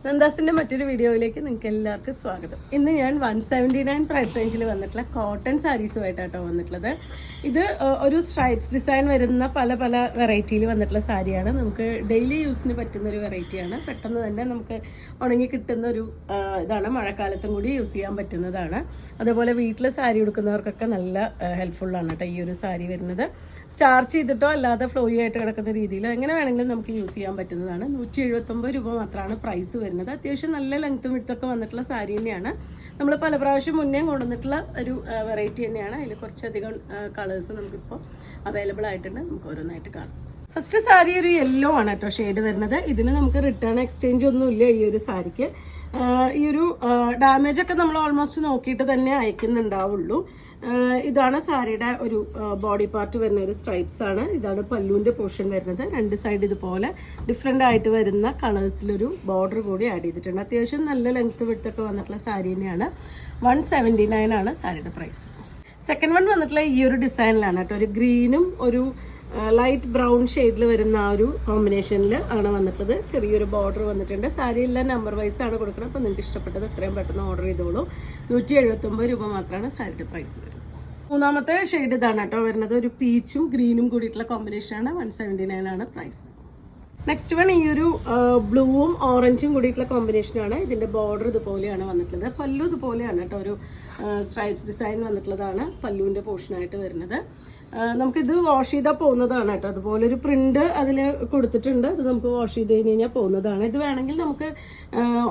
നന്ദാസിന്റെ മറ്റൊരു വീഡിയോയിലേക്ക് നിങ്ങൾക്ക് എല്ലാവർക്കും സ്വാഗതം. ഇന്ന് ഞാൻ 179 പ്രൈസ് റേഞ്ചിൽ വന്നിട്ടുള്ള കോട്ടൺ സാരീസുമായിട്ടാട്ടോ വന്നിട്ടുള്ളത്. ഇത് ഒരു സ്ട്രൈപ്സ് ഡിസൈൻ വരുന്ന പല പല വെറൈറ്റിയിൽ വന്നിട്ടുള്ള സാരിയാണ്. നമുക്ക് ഡെയിലി യൂസിന് പറ്റുന്ന ഒരു വെറൈറ്റിയാണ്. പെട്ടെന്ന് തന്നെ നമുക്ക് ഉണങ്ങി കിട്ടുന്ന ഒരു ഇതാണ്. മഴക്കാലത്തും കൂടി യൂസ് ചെയ്യാൻ പറ്റുന്നതാണ്. അതുപോലെ വീട്ടിൽ സാരി ഉടുക്കുന്നവർക്കൊക്കെ നല്ല ഹെൽപ്ഫുള്ളാണ് കേട്ടോ ഈ ഒരു സാരി വരുന്നത്. സ്റ്റാർച്ച് ചെയ്തിട്ടോ അല്ലാതെ ഫ്ലോയി ആയിട്ട് കിടക്കുന്ന രീതിയിലോ എങ്ങനെ വേണമെങ്കിലും നമുക്ക് യൂസ് ചെയ്യാൻ പറ്റുന്നതാണ്. 179 രൂപ മാത്രമാണ് പ്രൈസ് വരുന്നത്. അത്യാവശ്യം നല്ല ലെങ്ത്തും വിഡ്ത്തൊക്കെ വന്നിട്ടുള്ള സാരി തന്നെയാണ്. നമ്മൾ പല പ്രാവശ്യം മുന്നേ കൊണ്ടുവന്നിട്ടുള്ള ഒരു വെറൈറ്റി തന്നെയാണ്. അതിൽ കുറച്ചധികം കളേഴ്സ് നമുക്കിപ്പോൾ അവൈലബിൾ ആയിട്ടുണ്ട്. നമുക്ക് ഓരോന്നായിട്ട് കാണാം. ഫസ്റ്റ് സാരി ഒരു യെല്ലോ ആണ് കേട്ടോ ഷെയ്ഡ് വരുന്നത്. ഇതിന് നമുക്ക് റിട്ടേൺ എക്സ്ചേഞ്ച് ഒന്നുമില്ല ഈ ഒരു സാരിക്ക്. ഈ ഒരു ഡാമേജ് ഒക്കെ നമ്മൾ ഓൾമോസ്റ്റ് നോക്കിയിട്ട് തന്നെ അയക്കുന്നുണ്ടാവുള്ളൂ. ഇതാണ് സാരിയുടെ ഒരു ബോഡി പാർട്ട് വരുന്ന ഒരു സ്ട്രൈപ്സ് ആണ്. ഇതാണ് പല്ലുവിൻ്റെ പോർഷൻ വരുന്നത്. രണ്ട് സൈഡ് ഇതുപോലെ ഡിഫറെൻ്റ് ആയിട്ട് വരുന്ന കളേഴ്സിലൊരു ബോർഡർ കൂടി ആഡ് ചെയ്തിട്ടുണ്ട്. അത്യാവശ്യം നല്ല ലെങ്ത്ത് വിഡ്ത്തൊക്കെ വന്നിട്ടുള്ള സാരി തന്നെയാണ്. 179 ആണ് സാരിയുടെ പ്രൈസ്. സെക്കൻഡ് വൺ വന്നിട്ടുള്ള ഈ ഒരു ഡിസൈനിലാണ് കേട്ടോ. ഒരു ഗ്രീനും ഒരു ലൈറ്റ് ബ്രൗൺ ഷെയ്ഡിൽ വരുന്ന ആ ഒരു കോമ്പിനേഷനിൽ ആണ് വന്നിട്ടുള്ളത്. ചെറിയൊരു ബോർഡർ വന്നിട്ടുണ്ട്. സാരി എല്ലാം നമ്പർ വൈസ് ആണ് കൊടുക്കുന്നത്. അപ്പോൾ നിങ്ങൾക്ക് ഇഷ്ടപ്പെട്ടത് എത്രയും പെട്ടെന്ന് ഓർഡർ ചെയ്തോളൂ. 179 രൂപ മാത്രമാണ് സാരിയുടെ പ്രൈസ് വരുന്നത്. മൂന്നാമത്തെ ഷെയ്ഡ് ഇതാണ് കേട്ടോ വരുന്നത്. ഒരു പീച്ചും ഗ്രീനും കൂടിയിട്ടുള്ള കോമ്പിനേഷനാണ്. 179 ആണ് പ്രൈസ്. നെക്സ്റ്റ് വൺ ഈ ഒരു ബ്ലൂവും ഓറഞ്ചും കൂടിയിട്ടുള്ള കോമ്പിനേഷനാണ്. ഇതിന്റെ ബോർഡർ ഇതുപോലെയാണ് വന്നിട്ടുള്ളത്. പല്ലു ഇതുപോലെയാണ് കേട്ടോ. ഒരു സ്ട്രൈപ്സ് ഡിസൈൻ വന്നിട്ടുള്ളതാണ് പല്ലുവിന്റെ പോർഷനായിട്ട് വരുന്നത്. നമുക്കിത് വാഷ് ചെയ്താൽ പോകുന്നതാണ് കേട്ടോ. അതുപോലെ ഒരു പ്രിന്റ് അതിൽ കൊടുത്തിട്ടുണ്ട്. അത് നമുക്ക് വാഷ് ചെയ്ത് കഴിഞ്ഞ് കഴിഞ്ഞാൽ പോകുന്നതാണ്. ഇത് വേണമെങ്കിൽ നമുക്ക്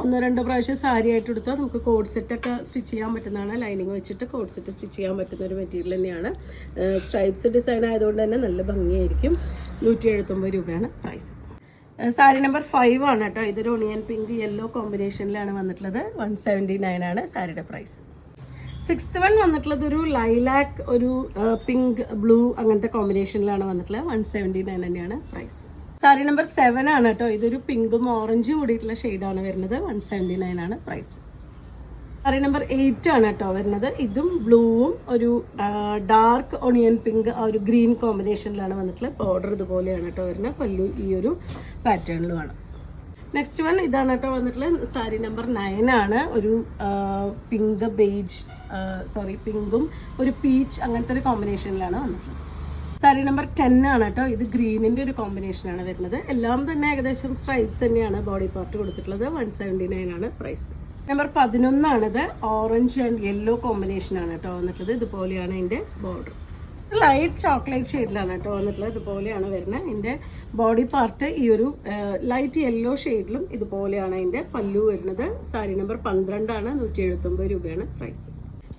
1-2 പ്രാവശ്യം സാരി ആയിട്ട് എടുത്താൽ നമുക്ക് കോഡ് സെറ്റൊക്കെ സ്റ്റിച്ച് ചെയ്യാൻ പറ്റുന്നതാണ്. ലൈനിങ് വെച്ചിട്ട് കോഡ് സെറ്റ് സ്റ്റിച്ച് ചെയ്യാൻ പറ്റുന്ന ഒരു മെറ്റീരിയൽ തന്നെയാണ്. സ്ട്രൈപ്സ് ഡിസൈൻ ആയതുകൊണ്ട് തന്നെ നല്ല ഭംഗിയായിരിക്കും. 179 രൂപയാണ് പ്രൈസ്. സാരി നമ്പർ 5 ആണ് കേട്ടോ. ഇതൊരു ഒണിയൻ പിങ്ക് യെല്ലോ കോമ്പിനേഷനിലാണ് വന്നിട്ടുള്ളത്. 179 ആണ് സാരിയുടെ പ്രൈസ്. സിക്സ്ത് വൺ വന്നിട്ടുള്ളത് ഒരു ലൈലാക്ക് ഒരു പിങ്ക് ബ്ലൂ അങ്ങനത്തെ കോമ്പിനേഷനിലാണ് വന്നിട്ടുള്ളത്. 179 തന്നെയാണ് പ്രൈസ്. സാരി നമ്പർ 7 ആണ് കേട്ടോ. ഇതൊരു പിങ്കും ഓറഞ്ചും കൂടിയിട്ടുള്ള ഷെയ്ഡാണ് വരുന്നത്. 179 ആണ് പ്രൈസ്. സാരി നമ്പർ 8 ആണ് കേട്ടോ വരുന്നത്. ഇതും ബ്ലൂവും ഒരു ഡാർക്ക് ഒണിയൻ പിങ്ക് ആ ഒരു ഗ്രീൻ കോമ്പിനേഷനിലാണ് വന്നിട്ടുള്ളത്. ബോർഡർ ഇതുപോലെയാണ് കേട്ടോ വരുന്നത്. പല്ലു ഈ ഒരു പാറ്റേണിലുമാണ്. നെക്സ്റ്റ് വൺ ഇതാണ് കേട്ടോ വന്നിട്ടുള്ളത്. സാരി നമ്പർ 9 ആണ്. ഒരു പിങ്ക് ബേജ് പിങ്കും ഒരു പീച്ച് അങ്ങനത്തെ ഒരു കോമ്പിനേഷനിലാണ് വന്നിട്ടുള്ളത്. സാരി നമ്പർ 10 ആണ് കേട്ടോ. ഇത് ഗ്രീനിന്റെ ഒരു കോമ്പിനേഷനാണ് വരുന്നത്. എല്ലാം തന്നെ ഏകദേശം സ്ട്രൈപ്സ് തന്നെയാണ് ബോഡി പാർട്ട് കൊടുത്തിട്ടുള്ളത്. 179 ആണ് പ്രൈസ്. നമ്പർ 11 ആണിത്. ഓറഞ്ച് ആൻഡ് യെല്ലോ കോമ്പിനേഷനാണ് കേട്ടോ വന്നിട്ടുള്ളത്. ഇതുപോലെയാണ് ഇതിന്റെ ബോർഡർ. ലൈറ്റ് ചോക്ലേറ്റ് ഷെയ്ഡിലാണ് കേട്ടോ വന്നിട്ടുള്ളത്. ഇതുപോലെയാണ് വരുന്നത്. ഇതിന്റെ ബോഡി പാർട്ട് ഈ ഒരു ലൈറ്റ് യെല്ലോ ഷെയ്ഡിലും ഇതുപോലെയാണ് ഇതിന്റെ പല്ലു വരുന്നത്. സാരി നമ്പർ 12 ആണ്. 179 രൂപയാണ് പ്രൈസ്.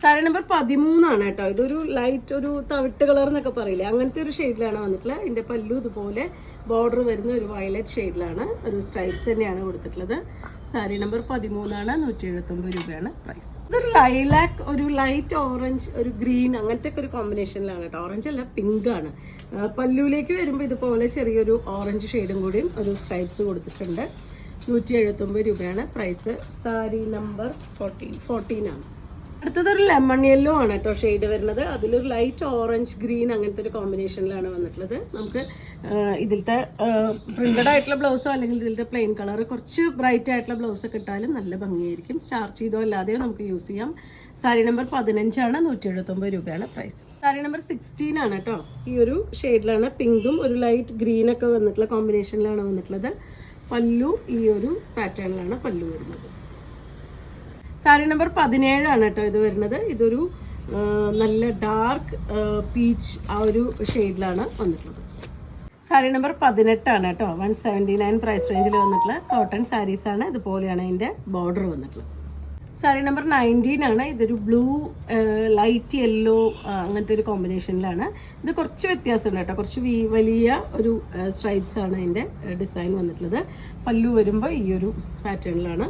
സാരി നമ്പർ 13 ആണ് കേട്ടോ. ഇതൊരു ലൈറ്റ് ഒരു തവിട്ട് കളർ എന്നൊക്കെ പറയില്ലേ, അങ്ങനത്തെ ഒരു ഷെയ്ഡിലാണ് വന്നിട്ടുള്ളത്. ഇതിന്റെ പല്ലു ഇതുപോലെ ബോർഡർ വരുന്ന ഒരു വയലറ്റ് ഷെയ്ഡിലാണ്. ഒരു സ്ട്രൈപ്സ് തന്നെയാണ് കൊടുത്തിട്ടുള്ളത്. സാരി നമ്പർ 13 ആണ്. 179 രൂപയാണ് പ്രൈസ്. ഇതൊരു ലൈലാക്ക് ഒരു ലൈറ്റ് ഓറഞ്ച് ഒരു ഗ്രീൻ അങ്ങനത്തെ ഒക്കെ ഒരു കോമ്പിനേഷനിലാണ് കേട്ടോ. ഓറഞ്ച് അല്ല, പിങ്ക് ആണ്. പല്ലുവിലേക്ക് വരുമ്പോൾ ഇതുപോലെ ചെറിയൊരു ഓറഞ്ച് ഷെയ്ഡും കൂടിയും ഒരു സ്ട്രൈപ്സ് കൊടുത്തിട്ടുണ്ട്. 179 രൂപയാണ് പ്രൈസ്. സാരി നമ്പർ 14 ആണ്. അടുത്തതൊരു ലെമൺ യെല്ലോ ആണ് കേട്ടോ ഷെയ്ഡ് വരുന്നത്. അതിലൊരു ലൈറ്റ് ഓറഞ്ച് ഗ്രീൻ അങ്ങനത്തെ ഒരു കോമ്പിനേഷനിലാണ് വന്നിട്ടുള്ളത്. നമുക്ക് ഇതിലത്തെ പ്രിന്റഡ് ആയിട്ടുള്ള ബ്ലൗസോ അല്ലെങ്കിൽ ഇതിലത്തെ പ്ലെയിൻ കളർ കുറച്ച് ബ്രൈറ്റ് ആയിട്ടുള്ള ബ്ലൗസ് ഒക്കെ ഇട്ടാലും നല്ല ഭംഗിയായിരിക്കും. സ്റ്റാർച്ച് ചെയ്തോ അല്ലാതെയോ നമുക്ക് യൂസ് ചെയ്യാം. സാരി നമ്പർ 15 ആണ്. 179 രൂപയാണ് പ്രൈസ്. സാരി നമ്പർ 16 ആണ് കേട്ടോ. ഈ ഒരു ഷെയ്ഡിലാണ് പിങ്കും ഒരു ലൈറ്റ് ഗ്രീൻ ഒക്കെ വന്നിട്ടുള്ള കോമ്പിനേഷനിലാണ് വന്നിട്ടുള്ളത്. പല്ലു ഈ ഒരു പാറ്റേണിലാണ് പല്ലു വരുന്നത്. സാരി നമ്പർ 17 ആണ് കേട്ടോ ഇത് വരുന്നത്. ഇതൊരു നല്ല ഡാർക്ക് പീച്ച് ആ ഒരു ഷെയ്ഡിലാണ് വന്നിട്ടുള്ളത്. സാരി നമ്പർ 18 ആണ് കേട്ടോ. 179 പ്രൈസ് റേഞ്ചിൽ വന്നിട്ടുള്ള കോട്ടൺ സാരീസ് ആണ്. ഇതുപോലെയാണ് അതിൻ്റെ ബോർഡർ വന്നിട്ടുള്ളത്. സാരി നമ്പർ 19 ആണ്. ഇതൊരു ബ്ലൂ ലൈറ്റ് യെല്ലോ അങ്ങനത്തെ ഒരു കോമ്പിനേഷനിലാണ്. ഇത് കുറച്ച് വ്യത്യാസമുണ്ട് കേട്ടോ. കുറച്ച് വലിയ ഒരു സ്ട്രൈപ്സ് ആണ് അതിൻ്റെ ഡിസൈൻ വന്നിട്ടുള്ളത്. പല്ലു വരുമ്പോൾ ഈ ഒരു പാറ്റേണിലാണ്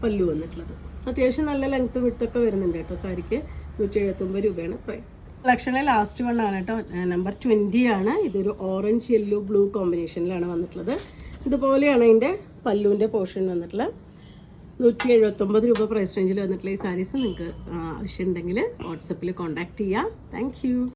പല്ലു വന്നിട്ടുള്ളത്. അത്യാവശ്യം നല്ല ലെങ്ത്ത് വിട്ടൊക്കെ വരുന്നുണ്ട് കേട്ടോ സാരിക്ക്. 179 രൂപയാണ് പ്രൈസ്. കളക്ഷനിലെ ലാസ്റ്റ് വൺ ആണ് കേട്ടോ. നമ്പർ 20 ആണ്. ഇതൊരു ഓറഞ്ച് യെല്ലോ ബ്ലൂ കോമ്പിനേഷനിലാണ് വന്നിട്ടുള്ളത്. ഇതുപോലെയാണ് അതിൻ്റെ പല്ലുവിൻ്റെ പോർഷൻ വന്നിട്ടുള്ളത്. 179 രൂപ പ്രൈസ് റേഞ്ചിൽ വന്നിട്ടുള്ള ഈ സാരീസ് നിങ്ങൾക്ക് ആവശ്യമുണ്ടെങ്കിൽ വാട്സപ്പിൽ കോൺടാക്ട് ചെയ്യാം. താങ്ക്